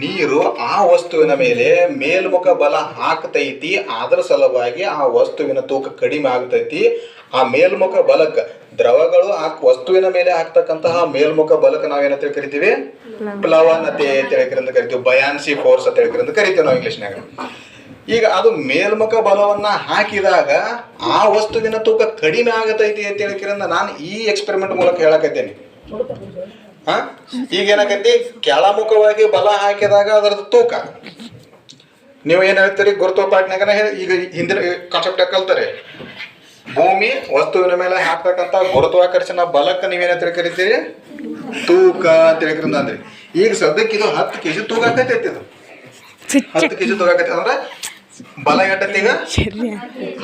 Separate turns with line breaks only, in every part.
ನೀರು ಆ ವಸ್ತುವಿನ ಮೇಲೆ ಮೇಲ್ಮುಖ ಬಲ ಹಾಕ್ತೈತಿ, ಅದರ ಸಲುವಾಗಿ ಆ ವಸ್ತುವಿನ ತೂಕ ಕಡಿಮೆ ಆಗ್ತೈತಿ. ಆ ಮೇಲ್ಮುಖ ಬಲಕ್ಕ ದ್ರವಗಳು ವಸ್ತುವಿನ ಮೇಲೆ ಹಾಕ್ತಕ್ಕಂತಹ ಮೇಲ್ಮುಖ ಬಲಕ್ಕೆ ನಾವೇನಂತ ಕರಿತೀವಿ? ಪ್ಲವನತೆ ಅಂತ ಕರಿತೀವಿ. ಬಯಾನ್ಸಿ ಫೋರ್ಸ್ ಅಂತ ಕರಿತೀವಿ ನಾವು ಇಂಗ್ಲಿಷ್ನಾಗ. ಈಗ ಅದು ಮೇಲ್ಮುಖ ಬಲವನ್ನ ಹಾಕಿದಾಗ ಆ ವಸ್ತುವಿನ ತೂಕ ಕಡಿಮೆ ಆಗತೈತಿ ಅಂತ ಹೇಳಿದ್ರಿಂದ ನಾನು ಈ ಎಕ್ಸ್ಪೆರಿಮೆಂಟ್ ಮೂಲಕ ಹೇಳಕತ್ತೇನೆ. ಈಗ ಏನಾಗೈತಿ, ಕೆಳಮುಖವಾಗಿ ಬಲ ಹಾಕಿದಾಗ ಅದರದ್ದು ತೂಕ, ನೀವು ಏನ್ ಹೇಳ್ತೀರಿ ಗುರುತ್ವಾಕರ್ಷಣೆಯಾಗ, ಈಗ ಹಿಂದಿನ ಕಾನ್ಸೆಪ್ಟ್ ಕಲ್ತಾರೆ. ಭೂಮಿ ವಸ್ತುವಿನ ಮೇಲೆ ಹಾಕ್ತಕ್ಕಂತ ಗುರುತ್ವಾಕರ್ಷಣ ಬಲಕ್ಕೆ ನೀವೇನ ಕರಿತೀರಿ? ತೂಕ ಅಂತ ಹೇಳಿದ್ರಿಂದ ಅಂದ್ರಿ. ಈಗ ಸದ್ಯಕ್ಕೆ ಇದು 10 kg ತೂಕ ಆಕೈತಿ. ಇದು 10 kg ತೂಕ ಆಕೈತಿ ಅಂದ್ರೆ ಬಲ ಎಟ್ಟೈತಿ? ಈಗ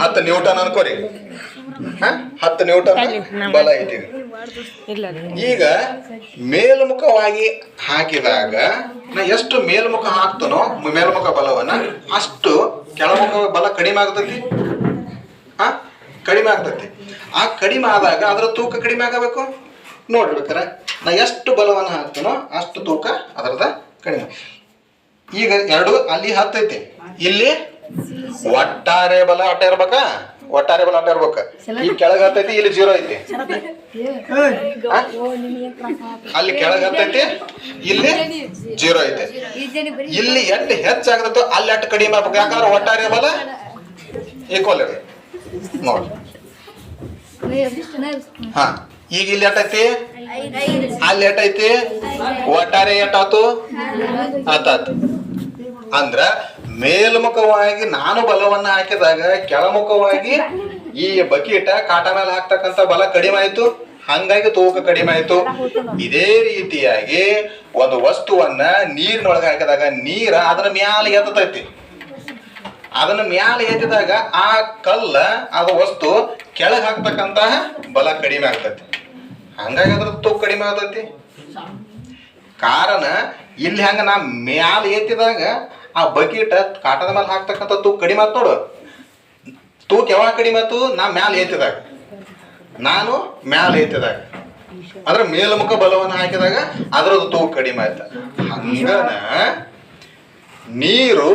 10 ನ್ಯೂಟನ್ ಅನ್ಕೋರಿ. 10 ನ್ಯೂಟನ್ ಬಲ ಐತಿ. ಈಗ ಮೇಲ್ಮುಖವಾಗಿ ಹಾಕಿದಾಗ ನಾ ಎಷ್ಟು ಮೇಲ್ಮುಖ ಹಾಕ್ತನೋ ಮೇಲ್ಮುಖ ಬಲವನ್ನ ಅಷ್ಟು ಕೆಳಮುಖ ಬಲ ಕಡಿಮೆ ಆಗ್ತೈತಿ. ಕಡಿಮೆ ಆಗ್ತೈತಿ. ಆ ಕಡಿಮೆ ಆದಾಗ ಅದರ ತೂಕ ಕಡಿಮೆ ಆಗಬೇಕು. ನೋಡ್ಬೇಕಾರ ನಾ ಎಷ್ಟು ಬಲವನ್ನ ಹಾಕ್ತನೋ ಅಷ್ಟು ತೂಕ ಅದರದ ಕಡಿಮೆ. ಈಗ ಎರಡು ಅಲ್ಲಿ 10 ಐತಿ, ಇಲ್ಲಿ ಒಟ್ಟಾರೆ ಬಲ ಅಡ್ಡ ಇರ್ಬೇಕಾ? ಒಟ್ಟಾರೆ ಬಲ ಅಡ್ಡ ಇರ್ಬೇಕ. ಇಲ್ಲಿ ಕೆಳಗೆ 10 ಐತಿ, ಇಲ್ಲಿ 0 ಐತಿ. ಅಲ್ಲಿ ಕೆಳಗೆ 10 ಐತಿ, ಇಲ್ಲಿ 0 ಐತಿ. ಇಲ್ಲಿ ಎಷ್ಟು ಹೆಚ್ಚಾಗತ್ತೋ ಅಲ್ಲಿ ಅಟ್ಟು ಕಡಿಮೆ ಆಗ್ಬೇಕು. ಯಾಕಂದ್ರೆ ಒಟ್ಟಾರೆ ಬಲ ಈಕ್ವಲ್ ಇದೆ ನೋಡಿ. ಈಗ ಇಲ್ಲಿ ಎಟ್ಟೈತಿ, ಅಲ್ಲಿ ಎಟ್ಟೈತಿ, ಒಟ್ಟಾರೆ ಎಟ್ಟಾತು? 10 ಅಂದ್ರ ಮೇಲ್ಮುಖವಾಗಿ ನಾನು ಬಲವನ್ನ ಹಾಕಿದಾಗ ಕೆಳಮುಖವಾಗಿ ಈ ಬಕೀಟ ಕಾಟ ಮೇಲೆ ಹಾಕ್ತಕ್ಕಂತ ಬಲ ಕಡಿಮೆ ಆಯ್ತು, ಹಂಗಾಗಿ ತೂಕ ಕಡಿಮೆ ಆಯ್ತು. ಇದೇ ರೀತಿಯಾಗಿ ಒಂದು ವಸ್ತುವನ್ನ ನೀರಿನೊಳಗೆ ಹಾಕಿದಾಗ ನೀರ ಅದರ ಮ್ಯಾಲ ಎತ್ತೈತಿ. ಅದನ್ನ ಮ್ಯಾಲ ಎತ್ತಿದಾಗ ಆ ಕಲ್ಲ ಅದು ವಸ್ತು ಕೆಳಗೆ ಹಾಕ್ತಕ್ಕಂತಹ ಬಲ ಕಡಿಮೆ ಆಗ್ತೈತಿ, ಹಂಗಾಗಿ ಅದ್ರ ತೂಕ ಕಡಿಮೆ ಆಗ್ತೈತಿ. ಕಾರಣ ಇಲ್ಲಿ ಹಂಗ ನಾ ಮ್ಯಾಲ ಎತ್ತಿದಾಗ ಆ ಬಕೀಟ ಕಾಟದ ಮೇಲೆ ಹಾಕ್ತಕ್ಕಂಥ ತೂಕ ಕಡಿಮೆ ಆತ್ ನೋಡು. ತೂಕ ಯಾವಾಗ ಕಡಿಮೆ ಆಯ್ತು? ನಾ ಮ್ಯಾಲ ಎತ್ತಿದಾಗ, ನಾನು ಮ್ಯಾಲ ಎತ್ತಿದಾಗ ಅಂದ್ರೆ ಮೇಲ್ಮುಖ ಬಲವನ್ನು ಹಾಕಿದಾಗ ಅದರದ್ದು ತೂಕ ಕಡಿಮೆ ಆಯ್ತ. ಹಂಗನ ನೀರು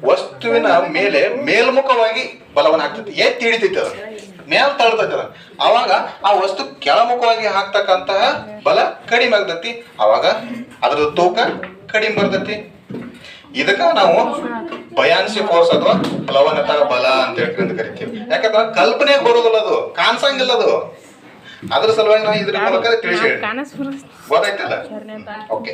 ವಸ್ತುವಿನ ಮೇಲೆ ಮೇಲ್ಮುಖವಾಗಿ ಬಲವನ್ನು ಹಾಕ್ತೈತಿ, ಎತ್ತಿ ಹಿಡಿತೈತಿ, ಅದ ಮೇಲ್ ತಳ್ತೈತಿ. ಅದ ಅವಾಗ ಆ ವಸ್ತು ಕೆಳಮುಖವಾಗಿ ಹಾಕ್ತಕ್ಕಂತಹ ಬಲ ಕಡಿಮೆ ಆಗ್ತೈತಿ, ಅವಾಗ ಅದ್ರದ್ದು ತೂಕ ಕಡಿಮೆ ಬರ್ತೈತಿ. ಇದಕ್ಕ ನಾವು ಬಯಾನ್ಸಿ ಫೋರ್ಸ್ ಅಥವಾ ಪ್ಲವನತಾ ಬಲ ಅಂತ ಹೇಳಿ ಕರಿತೀವಿ. ಯಾಕಂದ್ರೆ ಕಲ್ಪನೆಗೆ ಬರೋದಿಲ್ಲ, ಅದು ಕಾಣಿಸಂಗಿಲ್ಲ. ಅದು ಅದ್ರ ಸಲುವಾಗಿ ನಾವು ಇದ್ರ ಮೂಲಕ ತಿಳಿಸಿ ಗೊತ್ತಾಯ್ತಲ್ಲ. ಓಕೆ.